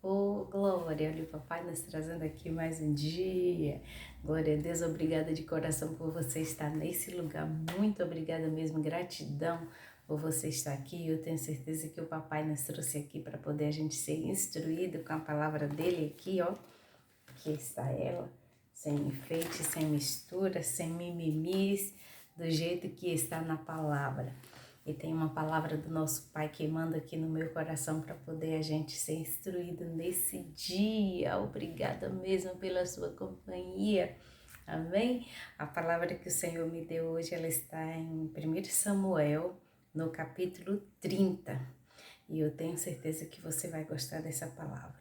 Oh, glória, olha o papai nos trazendo aqui mais um dia. Glória a Deus, obrigada de coração por você estar nesse lugar. Muito obrigada mesmo, gratidão por você estar aqui. Eu tenho certeza que o papai nos trouxe aqui para poder a gente ser instruído com a palavra dele aqui, ó. Aqui está ela, sem enfeite, sem mistura, sem mimimis, do jeito que está na palavra. E tem uma palavra do nosso Pai queimando aqui no meu coração para poder a gente ser instruído nesse dia. Obrigada mesmo pela sua companhia. Amém? A palavra que o Senhor me deu hoje, ela está em 1 Samuel, no capítulo 30. E eu tenho certeza que você vai gostar dessa palavra.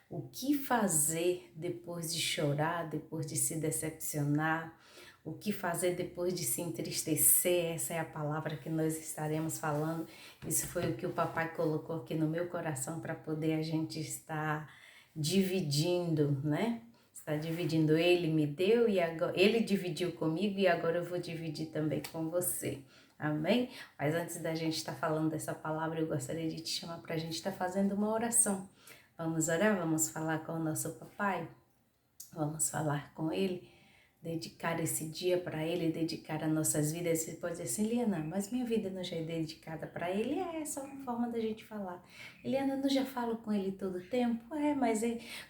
O que fazer depois de chorar, depois de se decepcionar? O que fazer depois de se entristecer? Essa é a palavra que nós estaremos falando. Isso foi o que o papai colocou aqui no meu coração para poder a gente estar dividindo, né? Está dividindo. Ele me deu e agora ele dividiu comigo e agora eu vou dividir também com você. Amém? Mas antes da gente estar falando dessa palavra, eu gostaria de te chamar para a gente estar fazendo uma oração. Vamos orar? Vamos falar com o nosso papai? Vamos falar com ele? Dedicar esse dia para ele, dedicar as nossas vidas. Você pode dizer assim, Eliana, mas minha vida não já é dedicada para ele? É essa uma forma da gente falar. Eliana, eu não já falo com ele todo o tempo? Mas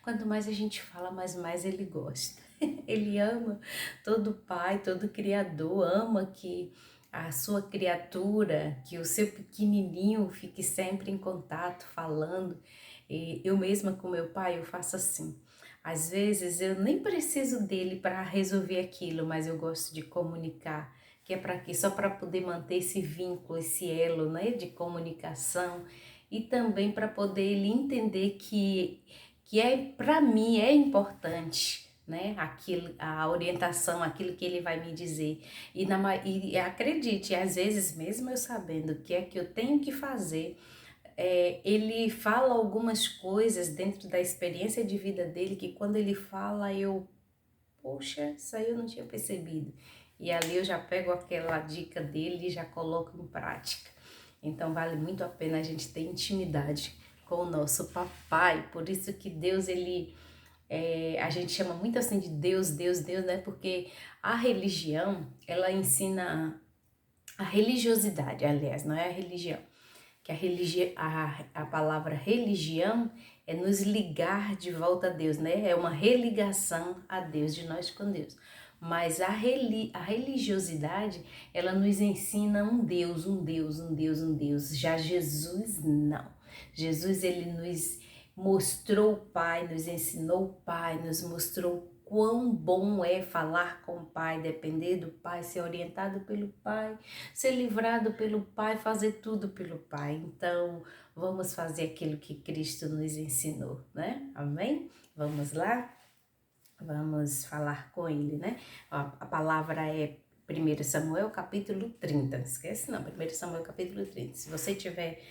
quanto mais a gente fala, mais ele gosta. Ele ama, todo pai, todo criador ama que a sua criatura, que o seu pequenininho fique sempre em contato, falando. E eu mesma com meu pai, eu faço assim. Às vezes eu nem preciso dele para resolver aquilo, mas eu gosto de comunicar, que é para quê? Só para poder manter esse vínculo, esse elo, né, de comunicação e também para poder ele entender que é para mim é importante, né, aquilo, a orientação, aquilo que ele vai me dizer. E acredite, às vezes mesmo eu sabendo o que é que eu tenho que fazer, ele fala algumas coisas dentro da experiência de vida dele que quando ele fala poxa, isso aí eu não tinha percebido. E ali eu já pego aquela dica dele e já coloco em prática. Então vale muito a pena a gente ter intimidade com o nosso papai. Por isso que Deus, a gente chama muito assim de Deus, Deus, Deus, né? Porque a religião, ela ensina a religiosidade, aliás, não é a religião que a palavra religião é nos ligar de volta a Deus, né? É uma religação a Deus, de nós com Deus. Mas a religiosidade, ela nos ensina um Deus, um Deus, um Deus, um Deus. Já Jesus, não. Jesus, ele nos mostrou o Pai, nos ensinou o Pai, nos mostrou quão bom é falar com o Pai, depender do Pai, ser orientado pelo Pai, ser livrado pelo Pai, fazer tudo pelo Pai. Então, vamos fazer aquilo que Cristo nos ensinou, né? Amém? Vamos lá? Vamos falar com ele, né? A palavra é 1 Samuel capítulo 30. Não esquece não, 1 Samuel capítulo 30. Se você tiver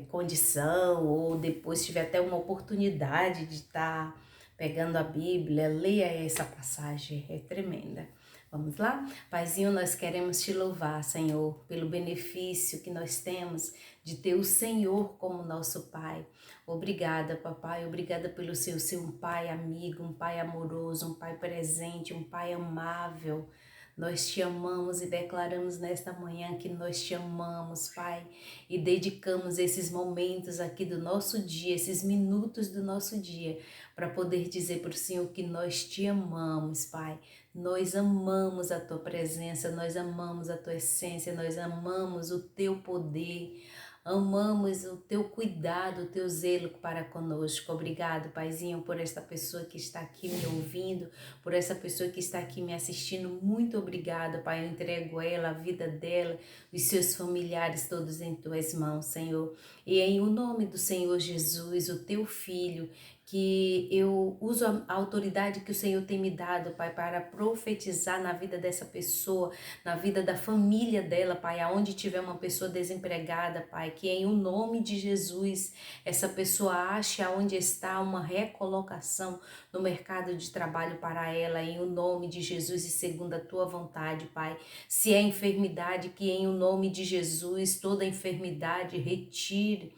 condição ou depois tiver até uma oportunidade de estar pegando a Bíblia, leia essa passagem, é tremenda. Vamos lá? Paizinho, nós queremos te louvar, Senhor, pelo benefício que nós temos de ter o Senhor como nosso Pai. Obrigada, papai, obrigada pelo ser um pai amigo, um pai amoroso, um pai presente, um pai amável. Nós te amamos e declaramos nesta manhã que nós te amamos, Pai, e dedicamos esses momentos aqui do nosso dia, esses minutos do nosso dia, para poder dizer para o Senhor que nós te amamos, Pai. Nós amamos a tua presença, nós amamos a tua essência, nós amamos o teu poder. Amamos o teu cuidado, o teu zelo para conosco. Obrigado, Paizinho, por esta pessoa que está aqui me ouvindo, por essa pessoa que está aqui me assistindo. Muito obrigada, Pai. Eu entrego ela, a vida dela, os seus familiares todos em tuas mãos, Senhor. E em o nome do Senhor Jesus, o teu filho, que eu uso a autoridade que o Senhor tem me dado, Pai, para profetizar na vida dessa pessoa, na vida da família dela, Pai, aonde tiver uma pessoa desempregada, Pai, que em o nome de Jesus essa pessoa ache aonde está uma recolocação no mercado de trabalho para ela, em o nome de Jesus e segundo a tua vontade, Pai. Se é enfermidade, que em o nome de Jesus toda enfermidade retire,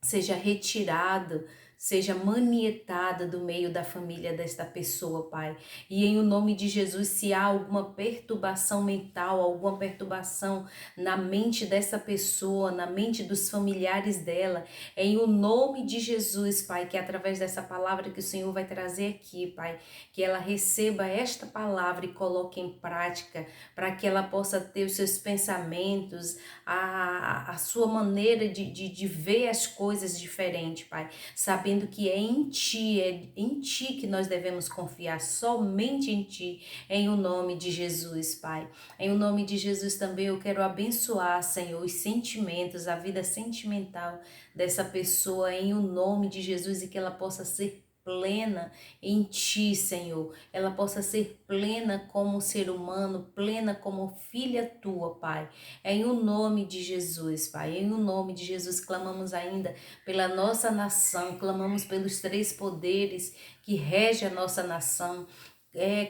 seja retirado, seja manietada do meio da família desta pessoa, Pai. E em o nome de Jesus, se há alguma perturbação mental, alguma perturbação na mente dessa pessoa, na mente dos familiares dela, é em o nome de Jesus, Pai, que através dessa palavra que o Senhor vai trazer aqui, Pai, que ela receba esta palavra e coloque em prática, para que ela possa ter os seus pensamentos, a sua maneira de ver as coisas diferente, Pai, sabendo que é em Ti que nós devemos confiar, somente em Ti, em o nome de Jesus, Pai. Em o nome de Jesus também eu quero abençoar, Senhor, os sentimentos, a vida sentimental dessa pessoa, em o nome de Jesus, e que ela possa ser plena em Ti, Senhor. Ela possa ser plena como ser humano, plena como filha Tua, Pai. Em o nome de Jesus, Pai. Em o nome de Jesus, clamamos ainda pela nossa nação, clamamos pelos três poderes que regem a nossa nação.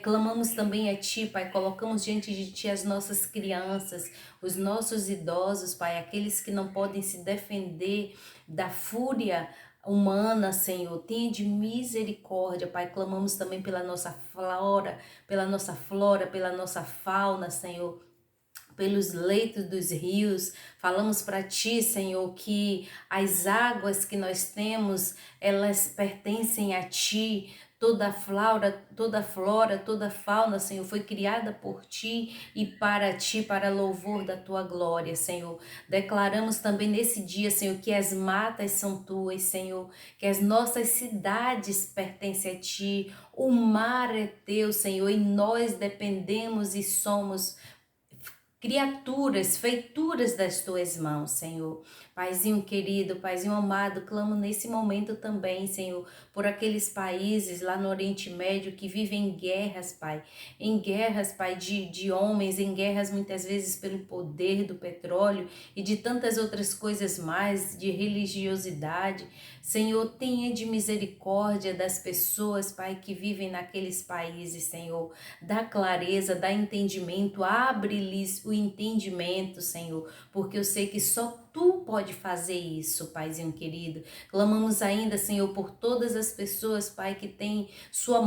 Clamamos também a Ti, Pai, colocamos diante de Ti as nossas crianças, os nossos idosos, Pai, aqueles que não podem se defender da fúria humana, Senhor. Tenha de misericórdia, Pai. Clamamos também pela nossa flora, pela nossa fauna, Senhor, pelos leitos dos rios. Falamos para Ti, Senhor, que as águas que nós temos, elas pertencem a Ti. Toda flora, toda fauna, Senhor, foi criada por Ti e para Ti, para louvor da Tua glória, Senhor. Declaramos também nesse dia, Senhor, que as matas são Tuas, Senhor, que as nossas cidades pertencem a Ti, o mar é Teu, Senhor, e nós dependemos e somos criaturas, feituras das Tuas mãos, Senhor. Paizinho querido, Paizinho amado, clamo nesse momento também, Senhor, por aqueles países lá no Oriente Médio que vivem em guerras, Pai. Em guerras, Pai, de homens, em guerras muitas vezes pelo poder do petróleo e de tantas outras coisas mais, de religiosidade. Senhor, tenha de misericórdia das pessoas, Pai, que vivem naqueles países, Senhor. Dá clareza, dá entendimento, abre-lhes o entendimento, Senhor, porque eu sei que só Tu pode fazer isso, Paizinho querido. Clamamos ainda, Senhor, por todas as pessoas, Pai, que têm sua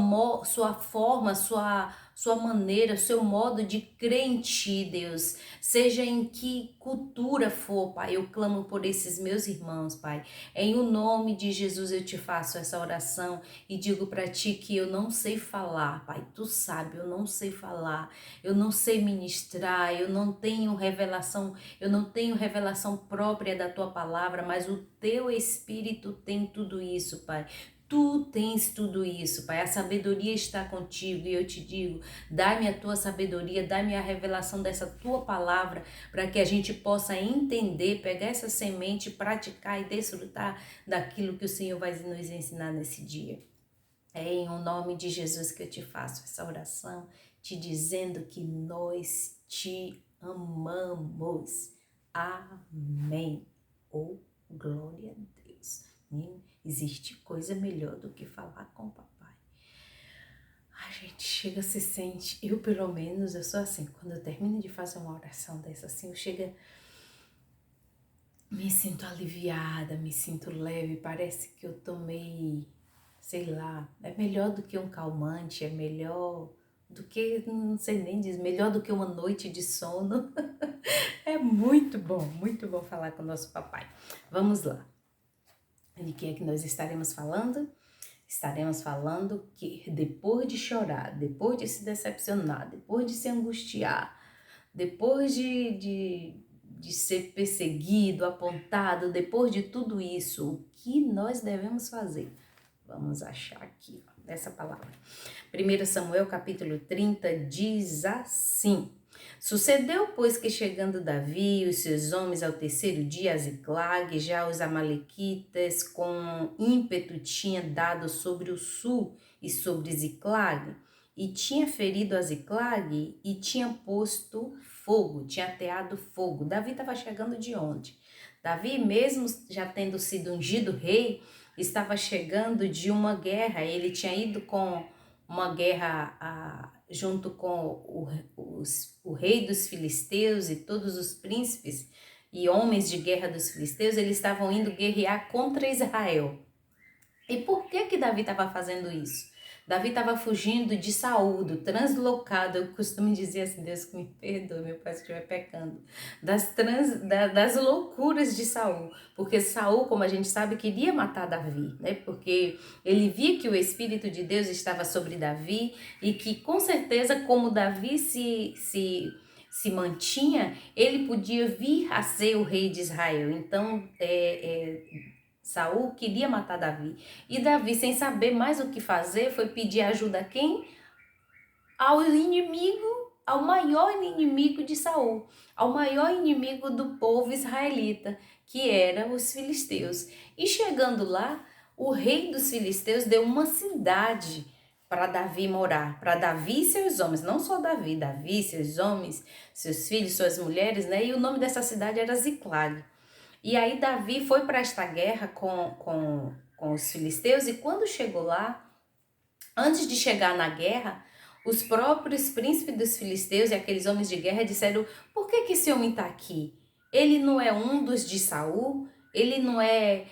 forma, sua maneira, seu modo de crer em Ti, Deus. Seja em que cultura for, Pai, eu clamo por esses meus irmãos, Pai. Em o nome de Jesus eu te faço essa oração e digo para Ti que eu não sei falar, Pai. Tu sabe, eu não sei falar, eu não sei ministrar, eu não tenho revelação própria da Tua palavra, mas o Teu Espírito tem tudo isso, Pai. Tu tens tudo isso, Pai. A sabedoria está contigo e eu te digo, dá-me a Tua sabedoria, dá-me a revelação dessa Tua palavra, para que a gente possa entender, pegar essa semente, praticar e desfrutar daquilo que o Senhor vai nos ensinar nesse dia. É em o nome de Jesus que eu te faço essa oração, te dizendo que nós te amamos. Amém. Oh, glória a Deus. Existe coisa melhor do que falar com o papai. A gente chega, se sente, eu pelo menos, eu sou assim, quando eu termino de fazer uma oração dessa assim, me sinto aliviada, me sinto leve, parece que eu tomei, sei lá, é melhor do que um calmante, é melhor do que, não sei nem dizer, melhor do que uma noite de sono. É muito bom falar com o nosso papai. Vamos lá. De que é que nós estaremos falando? Estaremos falando que depois de chorar, depois de se decepcionar, depois de se angustiar, depois de ser perseguido, apontado, depois de tudo isso, o que nós devemos fazer? Vamos achar aqui, ó, essa palavra. 1 Samuel capítulo 30 diz assim: Sucedeu, pois, que chegando Davi e os seus homens ao terceiro dia a Ziclag, já os amalequitas com ímpeto tinha dado sobre o sul e sobre Ziclag, e tinha ferido a Ziclag e tinha posto fogo, tinha ateado fogo. Davi estava chegando de onde? Davi, mesmo já tendo sido ungido rei, estava chegando de uma guerra. Ele tinha ido com uma guerra junto com o rei dos filisteus e todos os príncipes e homens de guerra dos filisteus. Eles estavam indo guerrear contra Israel. E por que que Davi estava fazendo isso? Davi estava fugindo de Saul, do translocado. Eu costumo dizer assim, Deus que me perdoe, meu pai, se estiver pecando, das loucuras de Saul. Porque Saul, como a gente sabe, queria matar Davi, né? Porque ele via que o Espírito de Deus estava sobre Davi e que, com certeza, como Davi se mantinha, ele podia vir a ser o rei de Israel. Então, Saul queria matar Davi. E Davi, sem saber mais o que fazer, foi pedir ajuda a quem? Ao inimigo, ao maior inimigo de Saul, ao maior inimigo do povo israelita, que eram os filisteus. E chegando lá, o rei dos filisteus deu uma cidade para Davi morar, para Davi e seus homens, não só Davi, Davi, seus homens, seus filhos, suas mulheres, né? E o nome dessa cidade era Ziclag. E aí Davi foi para esta guerra com os filisteus, e quando chegou lá, antes de chegar na guerra, os próprios príncipes dos filisteus e aqueles homens de guerra disseram: por que que esse homem está aqui? Ele não é um dos de Saul? Ele não é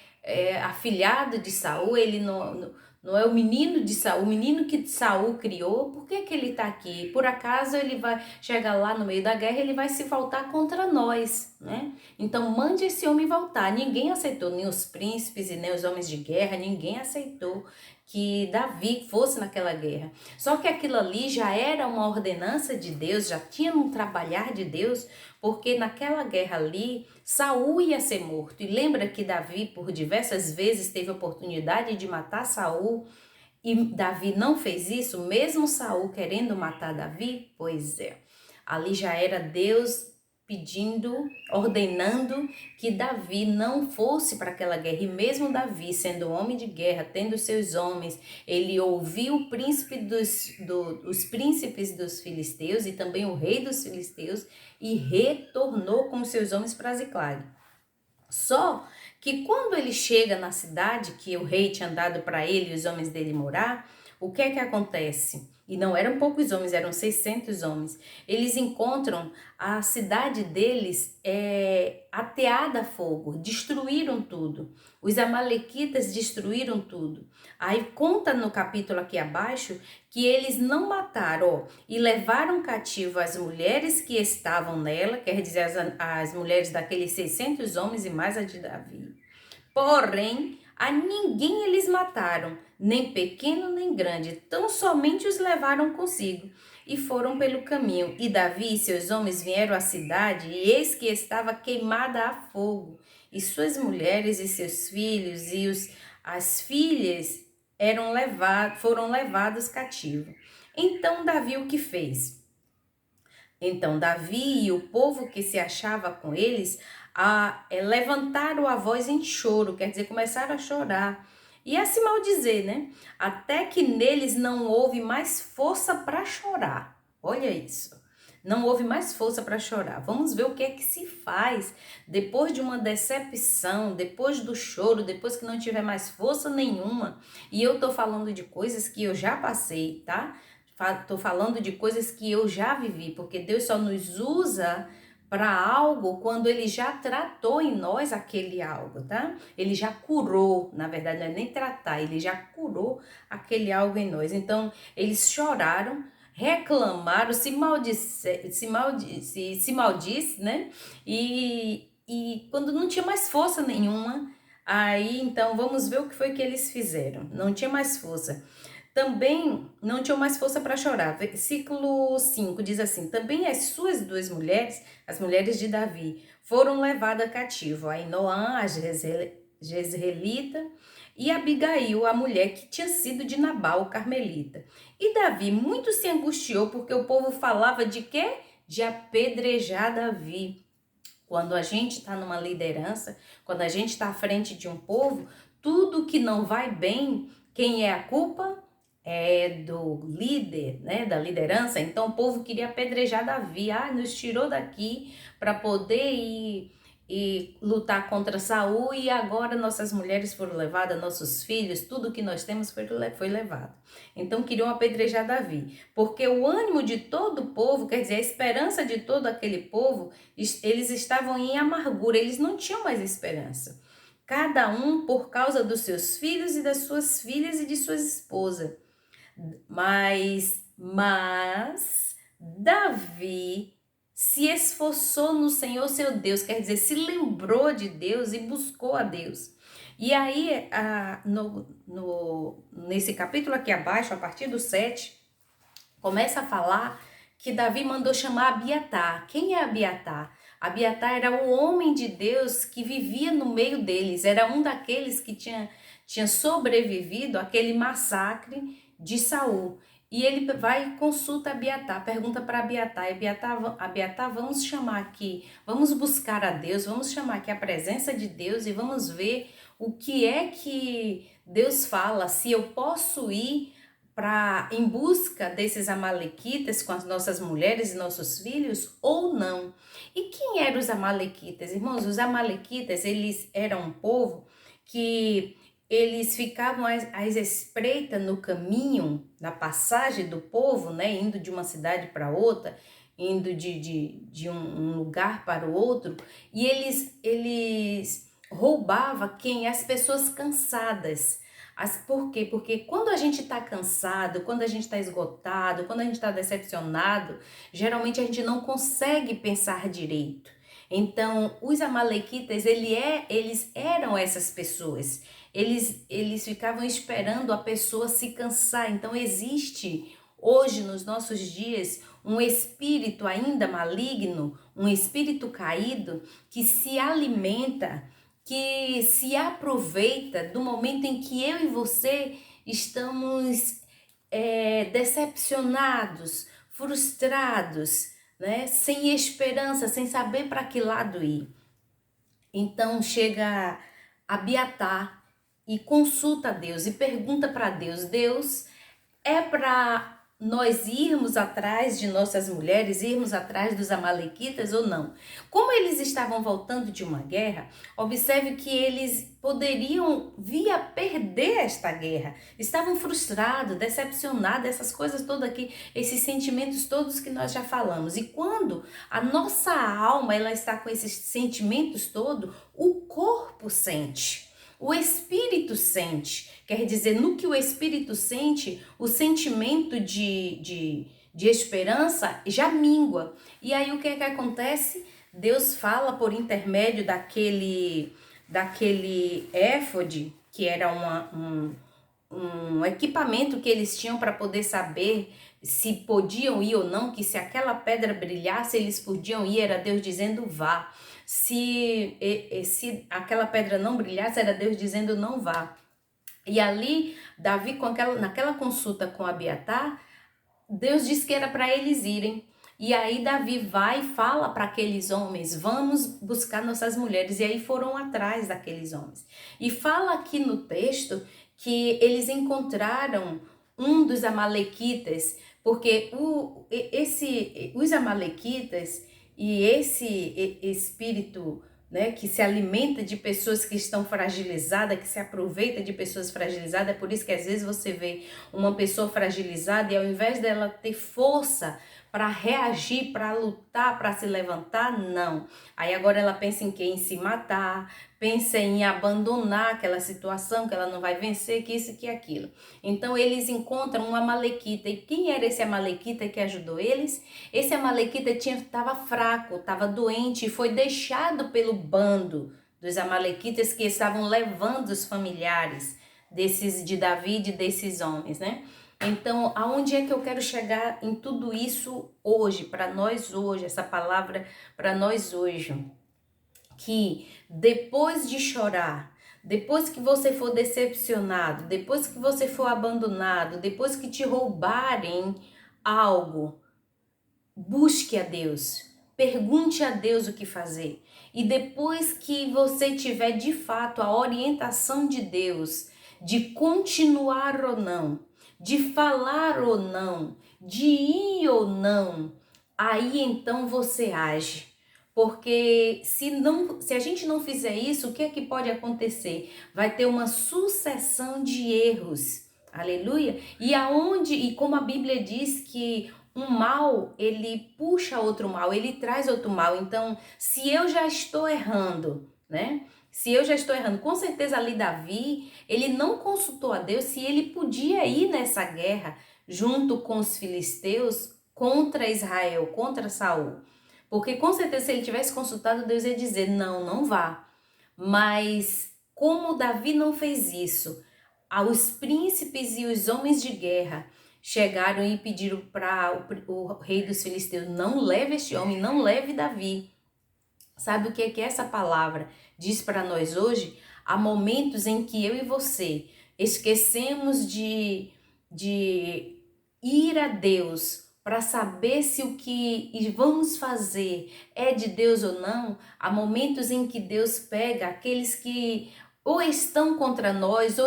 afilhado de Saul? Ele não é o menino de Saul, o menino que Saul criou? Por que que ele está aqui? Por acaso ele vai chegar lá no meio da guerra, ele vai se voltar contra nós, né? Então mande esse homem voltar. Ninguém aceitou, nem os príncipes e nem os homens de guerra, ninguém aceitou que Davi fosse naquela guerra. Só que aquilo ali já era uma ordenança de Deus, já tinha um trabalhar de Deus, porque naquela guerra ali, Saul ia ser morto. E lembra que Davi, por diversas vezes, teve a oportunidade de matar Saul, e Davi não fez isso, mesmo Saul querendo matar Davi? Pois é, ali já era Deus pedindo, ordenando que Davi não fosse para aquela guerra. E mesmo Davi, sendo homem de guerra, tendo seus homens, ele ouviu o príncipe os príncipes dos filisteus e também o rei dos filisteus e retornou com seus homens para Ziclag. Só que quando ele chega na cidade que o rei tinha dado para ele e os homens dele morar, o que é que acontece? E não eram poucos homens, eram 600 homens. Eles encontram a cidade deles ateada a fogo, destruíram tudo. Os amalequitas destruíram tudo. Aí conta no capítulo aqui abaixo que eles não mataram e levaram cativo as mulheres que estavam nela, quer dizer, as mulheres daqueles 600 homens e mais a de Davi. Porém, a ninguém eles mataram, nem pequeno nem grande, tão somente os levaram consigo e foram pelo caminho. E Davi e seus homens vieram à cidade, e eis que estava queimada a fogo, e suas mulheres e seus filhos e as filhas foram levados cativos. Então Davi o que fez? Então Davi e o povo que se achava com eles levantaram a voz em choro, quer dizer, começaram a chorar e a se maldizer, né? Até que neles não houve mais força para chorar. Olha isso. Não houve mais força para chorar. Vamos ver o que é que se faz depois de uma decepção, depois do choro, depois que não tiver mais força nenhuma. E eu tô falando de coisas que eu já passei, tá? Tô falando de coisas que eu já vivi, porque Deus só nos usa para algo quando ele já tratou em nós aquele algo, tá? Ele já curou, na verdade não é nem tratar, ele já curou aquele algo em nós. Então, eles choraram, reclamaram, se maldisse, né? E quando não tinha mais força nenhuma, aí então vamos ver o que foi que eles fizeram. Não tinha mais força. Também não tinham mais força para chorar. Versículo 5 diz assim: também as suas duas mulheres, as mulheres de Davi, foram levadas cativo. Ainoã, a Jezreelita, e Abigail, a mulher que tinha sido de Nabal, o carmelita. E Davi muito se angustiou porque o povo falava de quê? De apedrejar Davi. Quando a gente está numa liderança, quando a gente está à frente de um povo, tudo que não vai bem, quem é a culpa? É do líder, né, da liderança. Então o povo queria apedrejar Davi, nos tirou daqui para poder ir e lutar contra Saul, e agora nossas mulheres foram levadas, nossos filhos, tudo que nós temos foi levado. Então queriam apedrejar Davi, porque o ânimo de todo o povo, quer dizer, a esperança de todo aquele povo, eles estavam em amargura, eles não tinham mais esperança. cada um por causa dos seus filhos e das suas filhas e de suas esposas. Mas Davi se esforçou no Senhor seu Deus, quer dizer, se lembrou de Deus e buscou a Deus. E aí, nesse capítulo aqui abaixo, a partir do 7, começa a falar que Davi mandou chamar Abiatar. Quem é Abiatar? Abiatar era o homem de Deus que vivia no meio deles, era um daqueles que tinha sobrevivido àquele massacre de Saul. E ele vai e consulta Abiatar, pergunta para Abiatar, Abiatar, vamos chamar aqui, vamos buscar a Deus, vamos chamar aqui a presença de Deus e vamos ver o que é que Deus fala, se eu posso ir em busca desses amalequitas com as nossas mulheres e nossos filhos ou não. E quem eram os amalequitas? Irmãos, os amalequitas, eles eram um povo que eles ficavam às espreitas no caminho, na passagem do povo, né, indo de uma cidade para outra, indo de um lugar para o outro, e eles roubavam as pessoas cansadas. Por quê? Porque quando a gente está cansado, quando a gente está esgotado, quando a gente está decepcionado, geralmente a gente não consegue pensar direito. Então, os amalequitas, eles eram essas pessoas. Eles ficavam esperando a pessoa se cansar. Então, existe hoje, nos nossos dias, um espírito ainda maligno, um espírito caído, que se alimenta, que se aproveita do momento em que eu e você estamos decepcionados, frustrados, né? Sem esperança, sem saber para que lado ir. Então chega Abiatar e consulta a Deus e pergunta para Deus, Deus, é para nós irmos atrás de nossas mulheres, irmos atrás dos amalequitas ou não? Como eles estavam voltando de uma guerra, observe que eles poderiam vir a perder esta guerra. Estavam frustrados, decepcionados, essas coisas todas aqui, esses sentimentos todos que nós já falamos. E quando a nossa alma ela está com esses sentimentos todos, o corpo sente. O espírito sente, quer dizer, no que o espírito sente, o sentimento de esperança já mingua. E aí o que é que acontece? Deus fala por intermédio daquele éfode, que era um equipamento que eles tinham para poder saber se podiam ir ou não, que se aquela pedra brilhasse, eles podiam ir, era Deus dizendo vá. Se aquela pedra não brilhasse, era Deus dizendo não vá. E ali, Davi, naquela consulta com Abiatar, Deus disse que era para eles irem. E aí Davi vai e fala para aqueles homens, vamos buscar nossas mulheres. E aí foram atrás daqueles homens. E fala aqui no texto que eles encontraram um dos amalequitas, porque os amalequitas e esse espírito, né, que se alimenta de pessoas que estão fragilizadas, que se aproveita de pessoas fragilizadas, é por isso que às vezes você vê uma pessoa fragilizada e ao invés dela ter força para reagir, para lutar, para se levantar, não. Aí agora ela pensa em quê? Em se matar, pensa em abandonar aquela situação, que ela não vai vencer, que isso, que aquilo. Então eles encontram um amalequita. E quem era esse amalequita que ajudou eles? Esse amalequita estava fraco, estava doente e foi deixado pelo bando dos amalequitas que estavam levando os familiares de Davi e desses homens, né? Então, aonde é que eu quero chegar em tudo isso hoje, para nós hoje, essa palavra para nós hoje? Que depois de chorar, depois que você for decepcionado, depois que você for abandonado, depois que te roubarem algo, busque a Deus, pergunte a Deus o que fazer. E depois que você tiver de fato a orientação de Deus, de continuar ou não, de falar ou não, de ir ou não, aí então você age. Porque se a gente não fizer isso, o que é que pode acontecer? Vai ter uma sucessão de erros. Aleluia! E como a Bíblia diz que um mal, ele puxa outro mal, ele traz outro mal. Então, se eu já estou errando, né? Se eu já estou errando, com certeza ali Davi, ele não consultou a Deus se ele podia ir nessa guerra junto com os filisteus contra Israel, contra Saul. Porque com certeza se ele tivesse consultado, Deus ia dizer, não, não vá. Mas como Davi não fez isso, os príncipes e os homens de guerra chegaram e pediram para o rei dos filisteus, não leve este homem, não leve Davi. Sabe o que é que essa palavra diz para nós hoje? Há momentos em que eu e você esquecemos de ir a Deus para saber se o que vamos fazer é de Deus ou não. Há momentos em que Deus pega aqueles que ou estão contra nós ou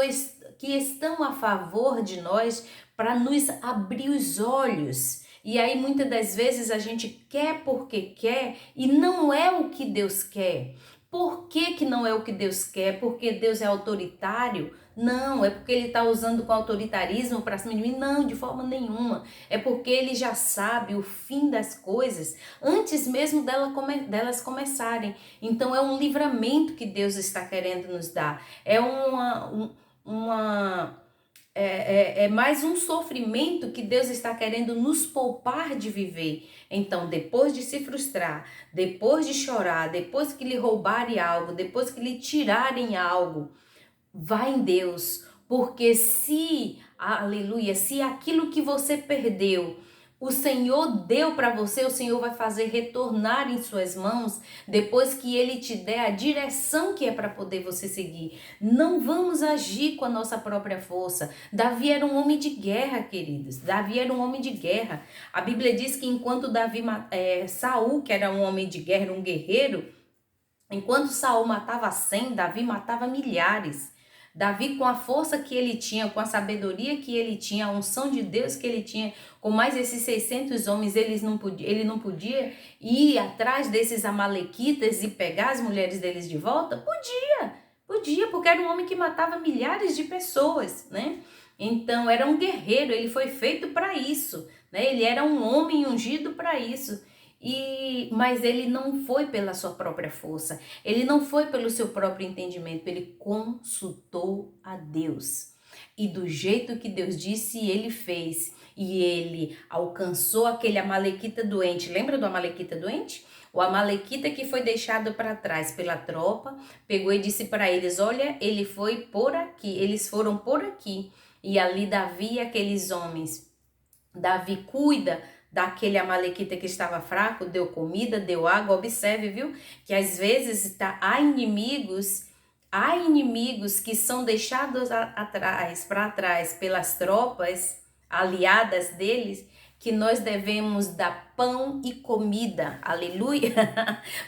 que estão a favor de nós para nos abrir os olhos. E aí muitas das vezes a gente quer porque quer e não é o que Deus quer. Por que que não é o que Deus quer? Porque Deus é autoritário? Não, é porque ele está usando com autoritarismo para cima de mim? Não, de forma nenhuma. É porque ele já sabe o fim das coisas antes mesmo delas começarem. Então é um livramento que Deus está querendo nos dar. É mais um sofrimento que Deus está querendo nos poupar de viver. Então, depois de se frustrar, depois de chorar, depois que lhe roubarem algo, depois que lhe tirarem algo, vá em Deus, porque aleluia, se aquilo que você perdeu, o Senhor deu para você, o Senhor vai fazer retornar em suas mãos depois que Ele te der a direção que é para poder você seguir. Não vamos agir com a nossa própria força. Davi era um homem de guerra, queridos. Davi era um homem de guerra. A Bíblia diz que enquanto Saul, que era um homem de guerra, era um guerreiro, enquanto Saul matava 100, Davi matava milhares. Davi, com a força que ele tinha, com a sabedoria que ele tinha, a unção de Deus que ele tinha, com mais esses 600 homens, ele não podia ir atrás desses amalequitas e pegar as mulheres deles de volta? Podia, porque era um homem que matava milhares de pessoas, né? Então, era um guerreiro, ele foi feito para isso, né? Ele era um homem ungido para isso. Mas ele não foi pela sua própria força, ele não foi pelo seu próprio entendimento, ele consultou a Deus. E do jeito que Deus disse, ele fez. E ele alcançou aquele amalequita doente. Lembra do amalequita doente? O amalequita que foi deixado para trás pela tropa, pegou e disse para eles, olha, ele foi por aqui, eles foram por aqui. E ali Davi e aqueles homens, Davi cuida daquele amalequita que estava fraco, deu comida, deu água. Observe, viu? Que às vezes há inimigos que são deixados para trás pelas tropas aliadas deles, que nós devemos dar pão e comida, aleluia,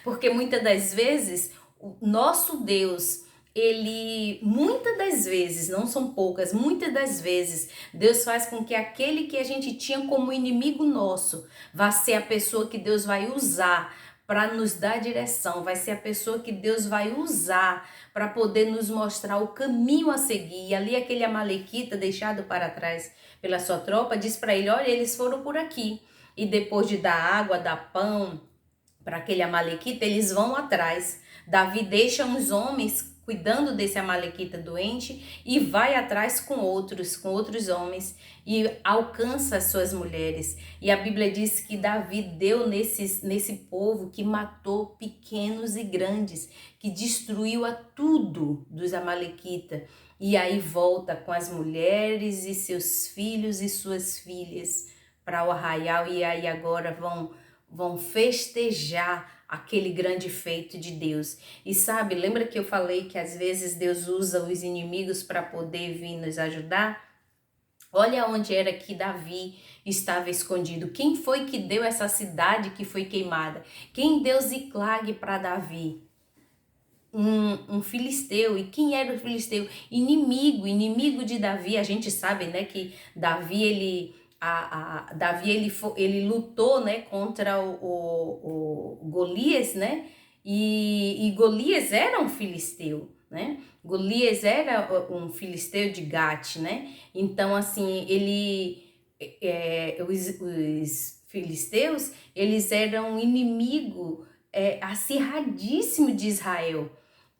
porque muitas das vezes o nosso Deus, ele, muitas das vezes, não são poucas, muitas das vezes, Deus faz com que aquele que a gente tinha como inimigo nosso, vá ser a pessoa que Deus vai usar para nos dar direção, vai ser a pessoa que Deus vai usar para poder nos mostrar o caminho a seguir. E ali aquele amalequita deixado para trás pela sua tropa, diz para ele, olha, eles foram por aqui. E depois de dar água, dar pão para aquele amalequita, eles vão atrás. Davi deixa uns homens cuidando desse amalequita doente e vai atrás com outros homens e alcança as suas mulheres. E a Bíblia diz que Davi deu nesse povo que matou pequenos e grandes, que destruiu a tudo dos amalequitas. E aí volta com as mulheres e seus filhos e suas filhas para o arraial, e aí agora vão festejar aquele grande feito de Deus. E sabe, lembra que eu falei que às vezes Deus usa os inimigos para poder vir nos ajudar? Olha onde era que Davi estava escondido. Quem foi que deu essa cidade que foi queimada? Quem deu Ziclag para Davi? Um filisteu. E quem era o filisteu? Inimigo de Davi. A gente sabe, né, que Davi, ele lutou, né, contra o Golias, né? E Golias era um filisteu, né? Golias era um filisteu de Gate, né? Então, assim, os filisteus, eles eram um inimigo acirradíssimo de Israel.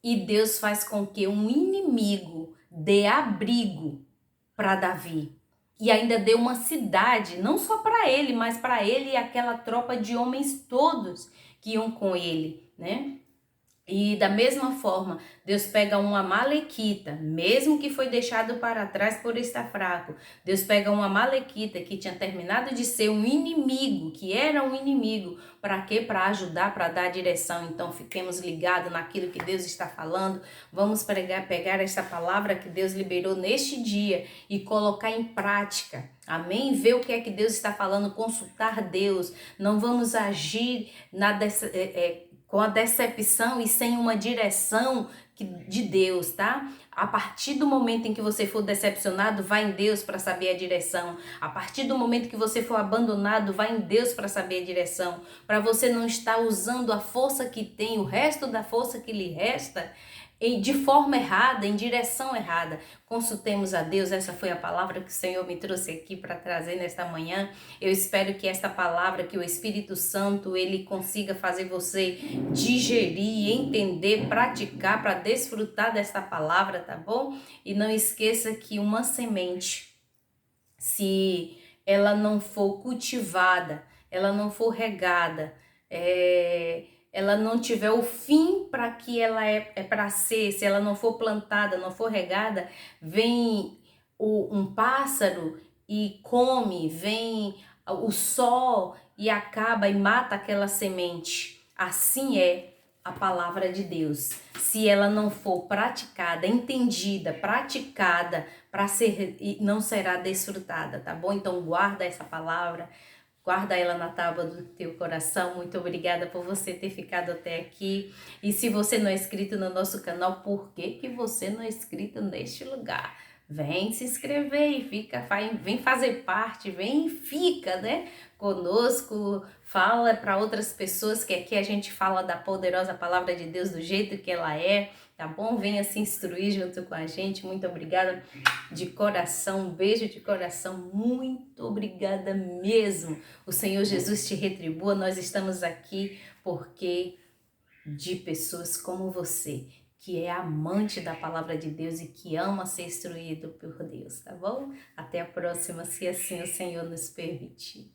e Deus faz com que um inimigo dê abrigo para Davi. E ainda deu uma cidade, não só para ele, mas para ele e aquela tropa de homens todos que iam com ele, né? E da mesma forma, Deus pega um amalequita, mesmo que foi deixado para trás por estar fraco. Deus pega um amalequita que tinha terminado de ser um inimigo, que era um inimigo. Para quê? Para ajudar, para dar direção. Então, fiquemos ligados naquilo que Deus está falando. Vamos pegar essa palavra que Deus liberou neste dia e colocar em prática. Amém? Ver o que é que Deus está falando, consultar Deus. Não vamos agir com a decepção e sem uma direção de Deus, tá? A partir do momento em que você for decepcionado, vá em Deus para saber a direção. A partir do momento que você for abandonado, vá em Deus para saber a direção. Para você não estar usando a força que tem, o resto da força que lhe resta, de forma errada, em direção errada. Consultemos a Deus. Essa foi a palavra que o Senhor me trouxe aqui para trazer nesta manhã. Eu espero que esta palavra, que o Espírito Santo, ele consiga fazer você digerir, entender, praticar para desfrutar desta palavra, tá bom? E não esqueça que uma semente, se ela não for cultivada, ela não for regada, ela não tiver o fim para que ela é para ser, se ela não for plantada, não for regada, vem um pássaro e come, vem o sol e acaba e mata aquela semente. Assim é a palavra de Deus. Se ela não for praticada, entendida, praticada, para ser, não será desfrutada, tá bom? Então guarda essa palavra. Guarda ela na tábua do teu coração. Muito obrigada por você ter ficado até aqui. E se você não é inscrito no nosso canal, por que você não é inscrito neste lugar? Vem se inscrever e vem fazer parte, vem e fica, né? Conosco, fala para outras pessoas que aqui a gente fala da poderosa palavra de Deus do jeito que ela é, tá bom? Venha se instruir junto com a gente. Muito obrigada de coração, um beijo de coração, muito obrigada mesmo. O Senhor Jesus te retribua. Nós estamos aqui porque de pessoas como você, que é amante da palavra de Deus e que ama ser instruído por Deus, tá bom? Até a próxima, se assim o Senhor nos permitir.